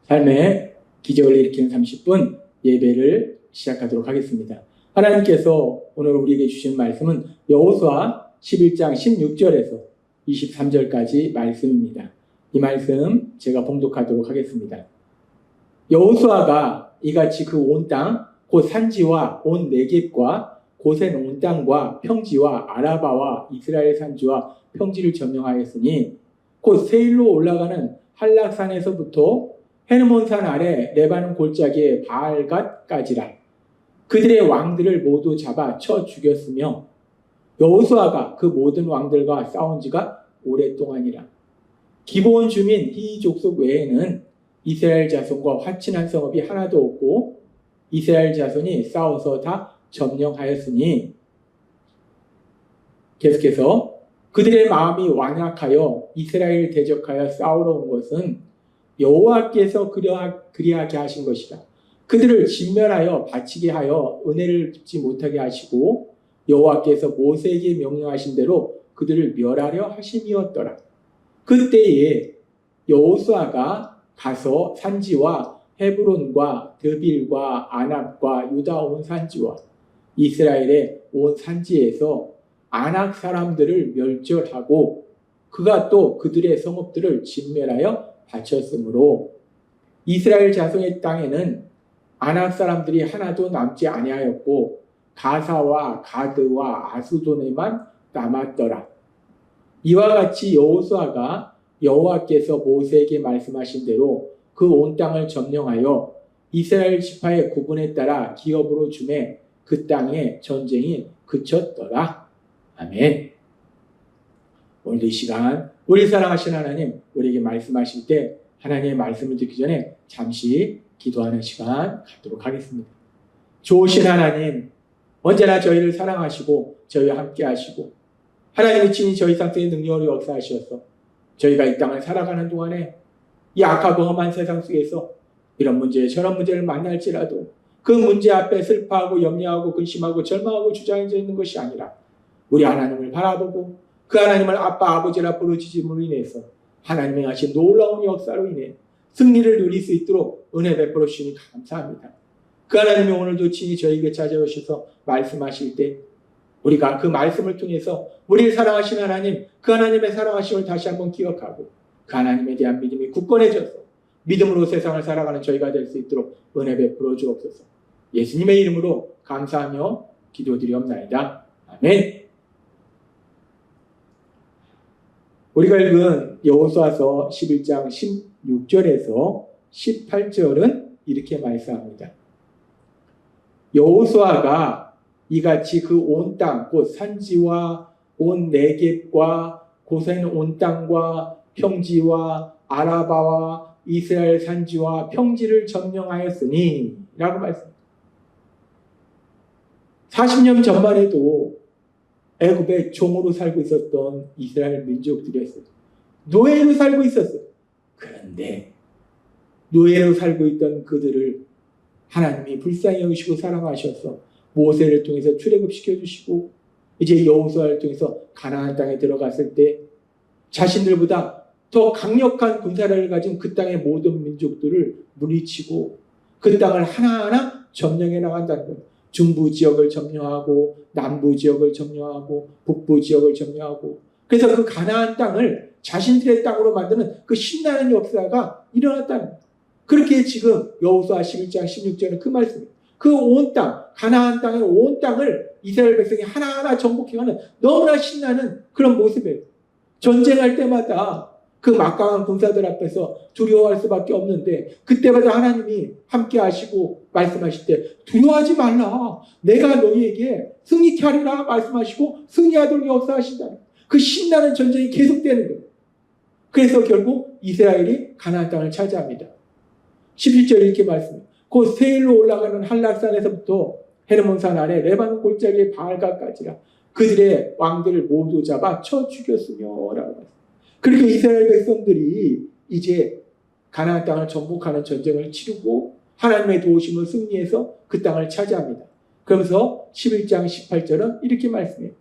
삶의 기적을 일으키는 30분 예배를 시작하도록 하겠습니다. 하나님께서 오늘 우리에게 주신 말씀은 여호수아 11장 16절에서 23절까지 말씀입니다. 이 말씀 제가 봉독하도록 하겠습니다. 여호수아가 이같이 그 온 땅, 곧 산지와 온 네겝과 고센 온 땅과 평지와 아라바와 이스라엘 산지와 평지를 점령하였으니 곧 세일로 올라가는 한락산에서부터 헤르몬산 아래 레바논 골짜기의 바알갓까지라. 그들의 왕들을 모두 잡아 쳐 죽였으며 여호수아가 그 모든 왕들과 싸운 지가 오랫동안이라. 기브온 주민 히이 족속 외에는 이스라엘 자손과 화친한 성읍이 하나도 없고 이스라엘 자손이 싸워서 다 점령하였으니, 계속해서 그들의 마음이 완악하여 이스라엘을 대적하여 싸우러 온 것은 여호와께서 그리하게 하신 것이라. 그들을 진멸하여 바치게 하여 은혜를 입지 못하게 하시고 여호와께서 모세에게 명령하신 대로 그들을 멸하려 하심이었더라. 그때에 여호수아가 가서 산지와 헤브론과 드빌과 아납과 유다 온 산지와 이스라엘의 온 산지에서 아낙 사람들을 멸절하고 그가 또 그들의 성읍들을 진멸하여 바쳤으므로 이스라엘 자손의 땅에는 아낙 사람들이 하나도 남지 아니하였고 가사와 가드와 아수돈에만 남았더라. 이와 같이 여호수아가 여호와께서 모세에게 말씀하신 대로 그 온 땅을 점령하여 이스라엘 지파의 구분에 따라 기업으로 주매 그 땅에 전쟁이 그쳤더라. 아멘. 오늘 이 시간 우리 사랑하신 하나님, 우리에게 말씀하실 때 하나님의 말씀을 듣기 전에 잠시 기도하는 시간 갖도록 하겠습니다. 좋으신 하나님, 언제나 저희를 사랑하시고 저희와 함께 하시고 하나님의 친히 저희 상태의 능력으로 역사하셔서 저희가 이 땅을 살아가는 동안에 이 악하고 험한 세상 속에서 이런 문제 저런 문제를 만날지라도 그 문제 앞에 슬퍼하고 염려하고 근심하고 절망하고 주저앉아 있는 것이 아니라 우리 하나님을 바라보고 그 하나님을 아빠 아버지라 부르짖음으로 인해서 하나님의 하신 놀라운 역사로 인해 승리를 누릴 수 있도록 은혜 베풀어 주시니 감사합니다. 그 하나님이 오늘도 친히 저에게 찾아오셔서 말씀하실 때 우리가 그 말씀을 통해서 우리를 사랑하신 하나님, 그 하나님의 사랑하심을 다시 한번 기억하고 그 하나님에 대한 믿음이 굳건해져서 믿음으로 세상을 살아가는 저희가 될 수 있도록 은혜 베풀어 주옵소서. 예수님의 이름으로 감사하며 기도드리옵나이다. 아멘. 우리가 읽은 여호수아서 11장 16절에서 18절은 이렇게 말씀합니다. 여호수아가 이같이 그 온 땅, 곧 산지와 온 네겝과 고센 온 땅과 평지와 아라바와 이스라엘 산지와 평지를 점령하였으니 라고 말씀합니다. 40년 전만 해도 애굽에 종으로 살고 있었던 이스라엘 민족들이었어요. 노예로 살고 있었어요. 그런데 노예로 살고 있던 그들을 하나님이 불쌍히 여기시고 사랑하셔서 모세를 통해서 출애굽시켜 주시고 이제 여호수아를 통해서 가나안 땅에 들어갔을 때 자신들보다 더 강력한 군사력을 가진 그 땅의 모든 민족들을 물리치고 그 땅을 하나하나 점령해 나간다는 거예요. 중부 지역을 점령하고 남부 지역을 점령하고 북부 지역을 점령하고, 그래서 그 가나안 땅을 자신들의 땅으로 만드는 그 신나는 역사가 일어났다는 거예요. 그렇게 지금 여호수아 11장 16절은 그 말씀이에요. 그 온 땅, 가나안 땅의 온 땅을 이스라엘 백성이 하나하나 정복해가는 너무나 신나는 그런 모습이에요. 전쟁할 때마다 그 막강한 군사들 앞에서 두려워할 수밖에 없는데 그때마다 하나님이 함께 하시고 말씀하실 때 두려워하지 말라. 내가 너희에게 승리케 하리라 말씀하시고 승리하도록 역사하신다. 그 신나는 전쟁이 계속되는 거예요. 그래서 결국 이스라엘이 가나안 땅을 차지합니다. 11절 이렇게 말씀해요. 곧 세일로 올라가는 한락산에서부터 헤르몬산 아래 레바논 골짜기의 바알갓까지라. 그들의 왕들을 모두 잡아 쳐 죽였으며 라고 말씀합니다. 그렇게 이스라엘 백성들이 이제 가나안 땅을 정복하는 전쟁을 치르고 하나님의 도우심을 승리해서 그 땅을 차지합니다. 그러면서 11장 18절은 이렇게 말씀해요.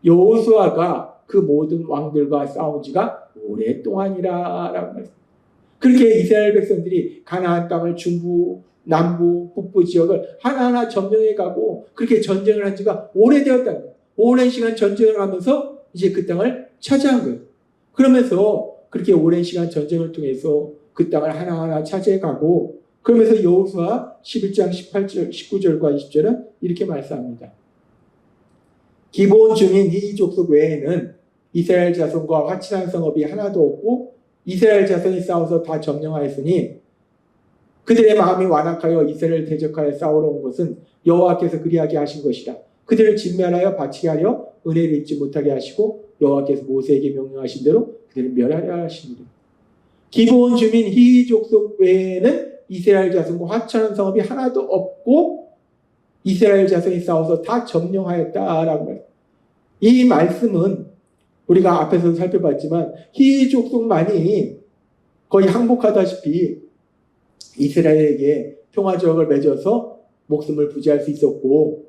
여호수아가 그 모든 왕들과 싸운 지가 오랫동안이라 라고 말씀합니다. 그렇게 이스라엘 백성들이 가나안 땅을 중부, 남부, 북부 지역을 하나하나 점령해 가고 그렇게 전쟁을 한 지가 오래되었다는 거예요. 오랜 시간 전쟁을 하면서 이제 그 땅을 차지한 거예요. 그러면서 그렇게 오랜 시간 전쟁을 통해서 그 땅을 하나하나 차지해 가고 그러면서 여호수아 11장 18절, 19절과 20절은 이렇게 말씀합니다. 기본 주민 이 족속 외에는 이스라엘 자손과 화친한 성읍이 하나도 없고 이스라엘 자손이 싸워서 다 점령하였으니 그들의 마음이 완악하여 이스라엘을 대적하여 싸우러 온 것은 여호와께서 그리하게 하신 것이라. 그들을 진멸하여 바치게 하려 은혜를 입지 못하게 하시고 여호와께서 모세에게 명령하신 대로 그들을 멸하려 하시니라. 기본 주민 히 족속 외에는 이스라엘 자손과 화친한 성읍이 하나도 없고 이스라엘 자손이 싸워서 다 점령하였다라고 말해요. 이 말씀은 우리가 앞에서 살펴봤지만 히 족속만이 거의 항복하다시피 이스라엘에게 평화조약을 맺어서 목숨을 부지할 수 있었고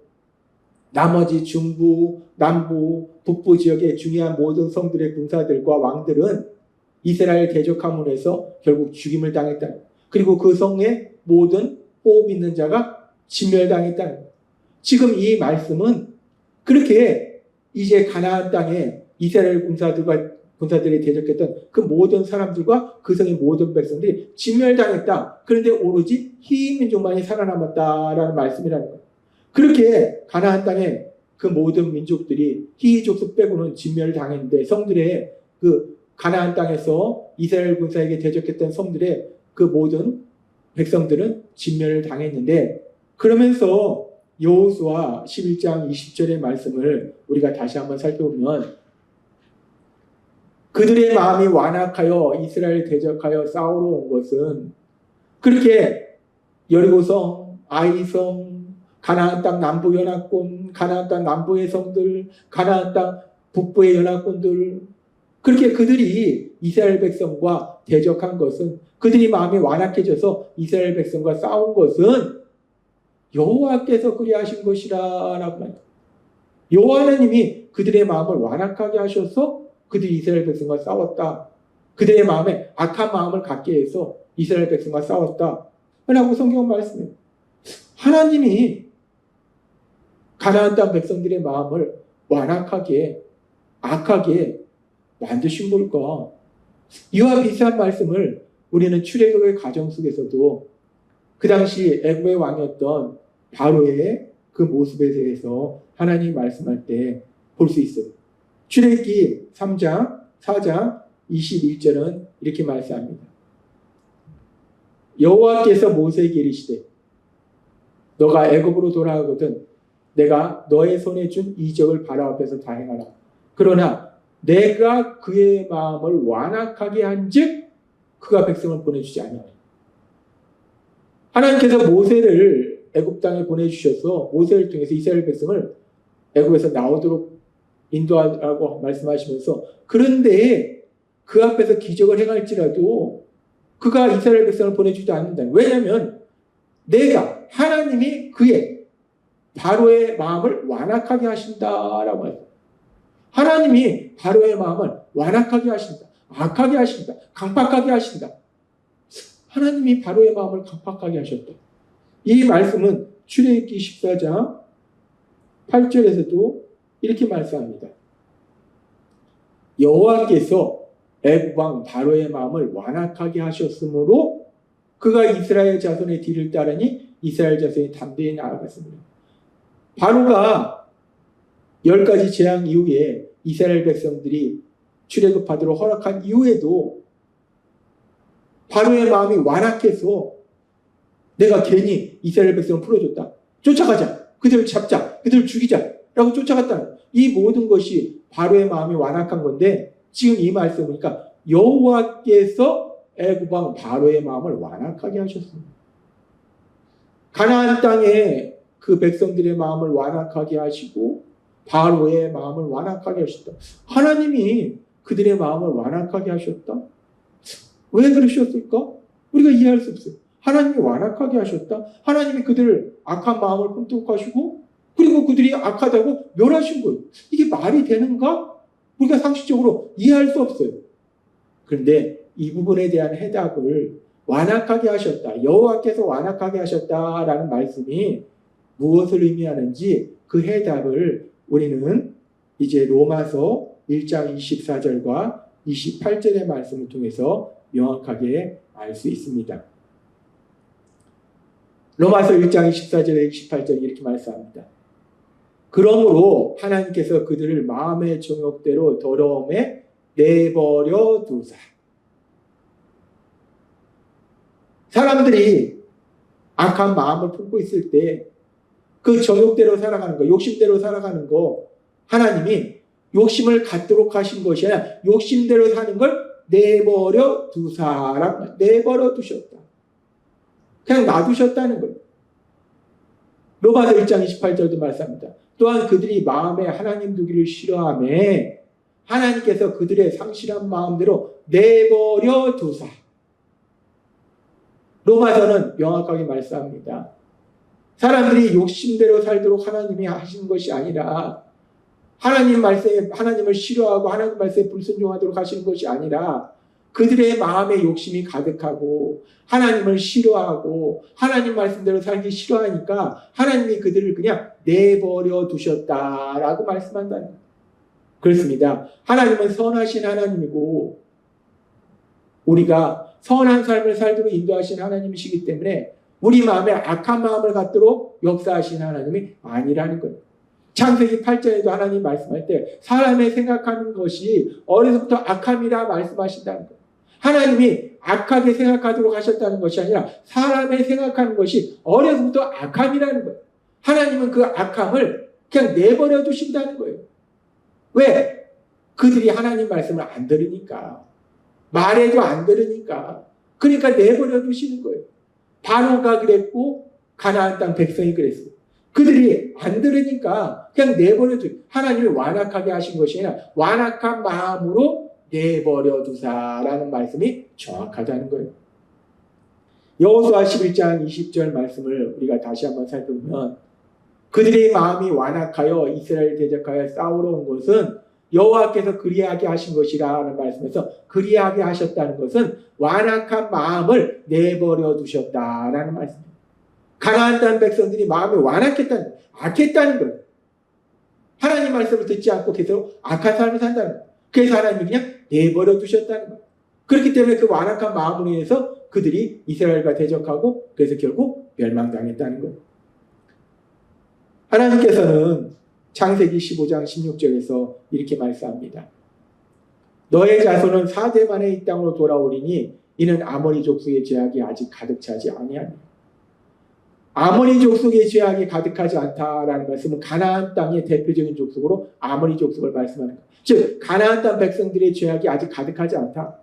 나머지 중부, 남부, 북부 지역의 중요한 모든 성들의 군사들과 왕들은 이스라엘 대적함으로 해서 결국 죽임을 당했다. 그리고 그 성의 모든 호흡 있는 자가 진멸당했다. 지금 이 말씀은 그렇게 이제 가나안 땅에 이스라엘 군사들이 대적했던 그 모든 사람들과 그 성의 모든 백성들이 진멸당했다. 그런데 오로지 히 민족만이 살아남았다라는 말씀이라는 거예요. 그렇게 가나안 땅에 그 모든 민족들이 히 족속 빼고는 진멸당했는데 성들의 그 가나안 땅에서 이스라엘 군사에게 대적했던 성들의 그 모든 백성들은 진멸을 당했는데 그러면서 여호수아 11장 20절의 말씀을 우리가 다시 한번 살펴보면 그들의 마음이 완악하여 이스라엘 대적하여 싸우러 온 것은 그렇게 여리고성, 아이성, 가나안 땅 남부 연합군, 가나안 땅 남부의 성들, 가나안 땅 북부의 연합군들 그렇게 그들이 이스라엘 백성과 대적한 것은 그들이 마음이 완악해져서 이스라엘 백성과 싸운 것은 여호와께서 그리하신 것이라라고 말합니다. 여호와 하나님이 그들의 마음을 완악하게 하셔서 그들이 이스라엘 백성과 싸웠다. 그들의 마음에 악한 마음을 갖게 해서 이스라엘 백성과 싸웠다. 라고 성경은 말씀해요. 하나님이 가나안 땅 백성들의 마음을 완악하게 악하게 만드신 걸까? 이와 비슷한 말씀을 우리는 출애굽의 과정 속에서도 그 당시 애굽의 왕이었던 바로의 그 모습에 대해서 하나님이 말씀할 때 볼 수 있어요. 출애굽기 3장 4장 21절은 이렇게 말씀합니다. 여호와께서 모세에게 이르시되 너가 애굽으로 돌아가거든 내가 너의 손에 준 이적을 바로 앞에서 다 행하라. 그러나 내가 그의 마음을 완악하게 한즉 그가 백성을 보내주지 아니하리라. 하나님께서 모세를 애굽 땅에 보내주셔서 모세를 통해서 이스라엘 백성을 애굽에서 나오도록 인도하라고 말씀하시면서 그런데 그 앞에서 기적을 행할지라도 그가 이스라엘 백성을 보내주지 않는다. 왜냐하면 내가 하나님이 그의 바로의 마음을 완악하게 하신다라고 해요. 하나님이 바로의 마음을 완악하게 하신다. 악하게 하신다. 강팍하게 하신다. 하나님이 바로의 마음을 강팍하게 하셨다. 이 말씀은 출애굽기 14장 8절에서도 이렇게 말씀합니다. 여호와께서 애굽 왕 바로의 마음을 완악하게 하셨으므로 그가 이스라엘 자손의 뒤를 따르니 이스라엘 자손이 담대히 나아갔습니다. 바로가 10가지 재앙 이후에 이스라엘 백성들이 출애굽하도록 허락한 이후에도 바로의 마음이 완악해서 내가 괜히 이스라엘 백성을 풀어줬다. 쫓아가자. 그들을 잡자. 그들을 죽이자. 라고 쫓아갔다는 이 모든 것이 바로의 마음이 완악한 건데 지금 이 말씀 보니까 여호와께서 애굽 왕 바로의 마음을 완악하게 하셨습니다. 가나안 땅에 그 백성들의 마음을 완악하게 하시고 바로의 마음을 완악하게 하셨다. 하나님이 그들의 마음을 완악하게 하셨다. 왜 그러셨을까? 우리가 이해할 수 없어요. 하나님이 완악하게 하셨다. 하나님이 그들을 악한 마음을 흠뻑하시고 그리고 그들이 악하다고 멸하신 거예요. 이게 말이 되는가? 우리가 상식적으로 이해할 수 없어요. 그런데 이 부분에 대한 해답을 완악하게 하셨다. 여호와께서 완악하게 하셨다라는 말씀이 무엇을 의미하는지 그 해답을 우리는 이제 로마서 1장 24절과 28절의 말씀을 통해서 명확하게 알 수 있습니다. 로마서 1장 24절에 28절에 이렇게 말씀합니다. 그러므로 하나님께서 그들을 마음의 정욕대로 더러움에 내버려 두사. 사람들이 악한 마음을 품고 있을 때 그 정욕대로 살아가는 거, 욕심대로 살아가는 거, 하나님이 욕심을 갖도록 하신 것이 아니라 욕심대로 사는 걸 내버려 두사람, 내버려 두셨다. 그냥 놔두셨다는 거예요. 로마서 1장 28절도 말씀합니다. 또한 그들이 마음에 하나님 두기를 싫어하며 하나님께서 그들의 상실한 마음대로 내버려 두사. 로마서는 명확하게 말씀합니다. 사람들이 욕심대로 살도록 하나님이 하신 것이 아니라 하나님 말씀에 하나님을 싫어하고 하나님 말씀에 불순종하도록 하시는 것이 아니라 그들의 마음에 욕심이 가득하고 하나님을 싫어하고 하나님 말씀대로 살기 싫어하니까 하나님이 그들을 그냥 내버려 두셨다라고 말씀한다는 거예요. 그렇습니다. 하나님은 선하신 하나님이고 우리가 선한 삶을 살도록 인도하신 하나님이시기 때문에 우리 마음에 악한 마음을 갖도록 역사하신 하나님이 아니라는 거예요. 창세기 8장에도 하나님 말씀할 때 사람의 생각하는 것이 어려서부터 악함이라 말씀하신다는 거예요. 하나님이 악하게 생각하도록 하셨다는 것이 아니라 사람의 생각하는 것이 어려서부터 악함이라는 거예요. 하나님은 그 악함을 그냥 내버려 두신다는 거예요. 왜? 그들이 하나님 말씀을 안 들으니까. 말해도 안 들으니까. 그러니까 내버려 두시는 거예요. 바로가 그랬고 가나안 땅 백성이 그랬어요. 그들이 안 들으니까 그냥 내버려 두. 하나님이 완악하게 하신 것이 아니라 완악한 마음으로 내버려 두사라는 말씀이 정확하다는 거예요. 여호수아 11장 20절 말씀을 우리가 다시 한번 살펴보면 그들의 마음이 완악하여 이스라엘 대적하여 싸우러 온 것은 여호와께서 그리하게 하신 것이라는 말씀에서 그리하게 하셨다는 것은 완악한 마음을 내버려 두셨다라는 말씀입니다. 가나안 땅 백성들이 마음이 완악했다는, 악했다는 거예요. 하나님 말씀을 듣지 않고 계속 악한 삶을 산다는 거예요. 그래서 하나님이 그냥 내버려 두셨다는 거예요. 그렇기 때문에 그 완악한 마음으로 인해서 그들이 이스라엘과 대적하고 그래서 결국 멸망당했다는 거예요. 하나님께서는 창세기 15장 16절에서 이렇게 말씀합니다. 너의 자손은 4대 만에 이 땅으로 돌아오리니 이는 아모리 족속의 죄악이 아직 가득 차지 아니하니. 아모리 족속의 죄악이 가득하지 않다라는 말씀은 가나안 땅의 대표적인 족속으로 아모리 족속을 말씀하는 거예요. 즉 가나안 땅 백성들의 죄악이 아직 가득하지 않다.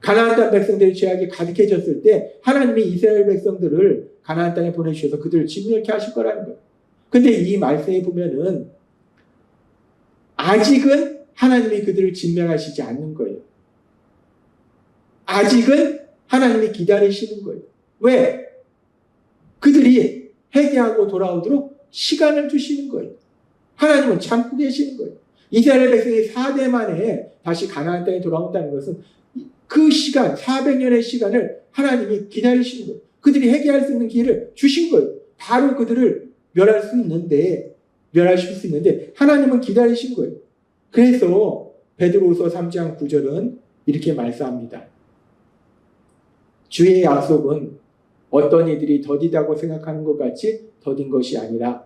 가나안 땅 백성들의 죄악이 가득해졌을 때 하나님이 이스라엘 백성들을 가나안 땅에 보내주셔서 그들을 진멸케 하실 거라는 거예요. 근데 이 말씀에 보면은 아직은 하나님이 그들을 진멸하시지 않는 거예요. 아직은 하나님이 기다리시는 거예요. 왜? 그들이 회개하고 돌아오도록 시간을 주시는 거예요. 하나님은 참고 계시는 거예요. 이스라엘 백성이 4대 만에 다시 가나안 땅에 돌아온다는 것은 그 시간, 400년의 시간을 하나님이 기다리시는 거예요. 그들이 회개할 수 있는 기회를 주신 거예요. 바로 그들을 멸하실 수 있는데 하나님은 기다리신 거예요. 그래서 베드로후서 3장 9절은 이렇게 말씀합니다. 주의 약속은 어떤 이들이 더디다고 생각하는 것 같이 더딘 것이 아니라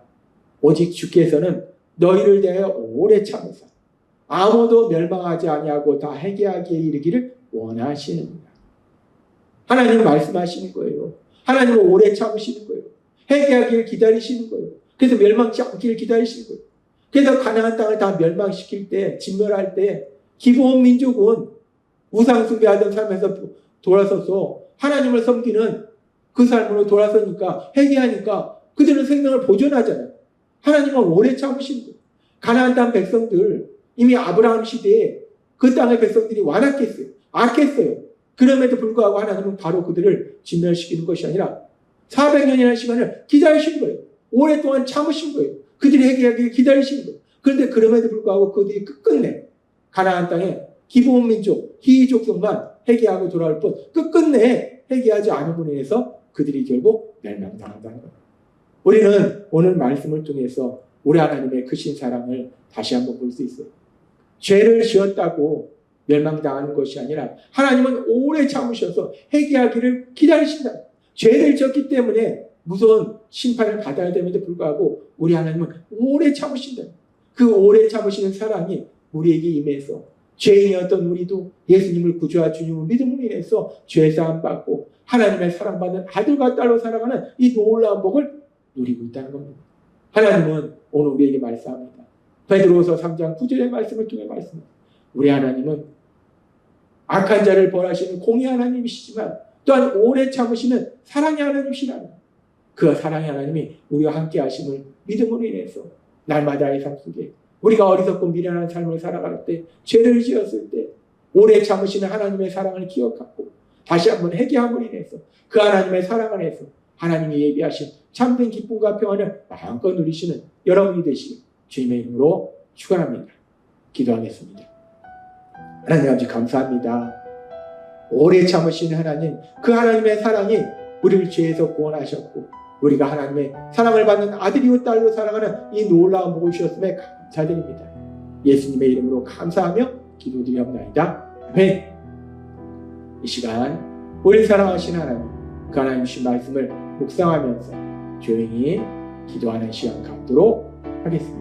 오직 주께서는 너희를 대하여 오래 참으사 아무도 멸망하지 아니하고 다 회개하기에 이르기를 원하시느니라. 하나님은 말씀하시는 거예요. 하나님은 오래 참으시는 거예요. 회개하기를 기다리시는 거예요. 그래서 멸망치 않기를 기다리시는 거예요. 그래서 가나안 땅을 다 멸망시킬 때, 진멸할 때 기브온 민족은 우상 숭배하던 삶에서 돌아서서 하나님을 섬기는 그 삶으로 돌아서니까 회개하니까 그들은 생명을 보존하잖아요. 하나님은 오래 참으시는 거예요. 가나안 땅 백성들 이미 아브라함 시대에 그 땅의 백성들이 완악했어요. 악했어요. 그럼에도 불구하고 하나님은 바로 그들을 진멸시키는 것이 아니라 400년이라는 시간을 기다리신 거예요. 오랫동안 참으신 거예요. 그들이 회개하기를 기다리시는 거예요. 그런데 그럼에도 불구하고 그들이 끝끝내 가나안 땅에 기본 민족, 희족속만 회개하고 돌아올 뿐 끝끝내 회개하지 않은 분에 인해서 그들이 결국 멸망당한다는 거예요. 우리는 오늘 말씀을 통해서 우리 하나님의 크신 사랑을 다시 한번 볼 수 있어요. 죄를 지었다고 멸망당하는 것이 아니라 하나님은 오래 참으셔서 회개하기를 기다리신다. 죄를 지었기 때문에 무서운 심판을 받아야 됨에도 불구하고 우리 하나님은 오래 참으신다. 그 오래 참으시는 사랑이 우리에게 임해서 죄인이었던 우리도 예수님을 구주와 주님을 믿음으로 인해서 죄사함 받고 하나님의 사랑받는 아들과 딸로 살아가는 이 놀라운 복을 누리고 있다는 겁니다. 하나님은 오늘 우리에게 말씀합니다. 베드로후서 3장 9절의 말씀을 통해 말씀합니다. 우리 하나님은 악한 자를 벌하시는 공의 하나님이시지만 또한 오래 참으시는 사랑의 하나님이시라는 그 사랑의 하나님이 우리와 함께 하심을 믿음으로 인해서 날마다의 삶 속에 우리가 어리석고 미련한 삶을 살아갈 때 죄를 지었을 때 오래 참으시는 하나님의 사랑을 기억하고 다시 한번 회개함으로 인해서 그 하나님의 사랑 안에서 하나님이 예비하신 참된 기쁨과 평안을 마음껏 누리시는 여러분이 되시길 주님의 이름으로 축원합니다. 기도하겠습니다. 하나님 아버지 감사합니다. 오래 참으시는 하나님, 그 하나님의 사랑이 우리를 죄에서 구원하셨고 우리가 하나님의 사랑을 받는 아들이요 딸로 살아가는 이 놀라운 복을 주셨음에 감사드립니다. 예수님의 이름으로 감사하며 기도드리옵나이다. 아멘. 이 시간 우리 사랑하시는 하나님, 그 하나님 주신 말씀을 묵상하면서 조용히 기도하는 시간 갖도록 하겠습니다.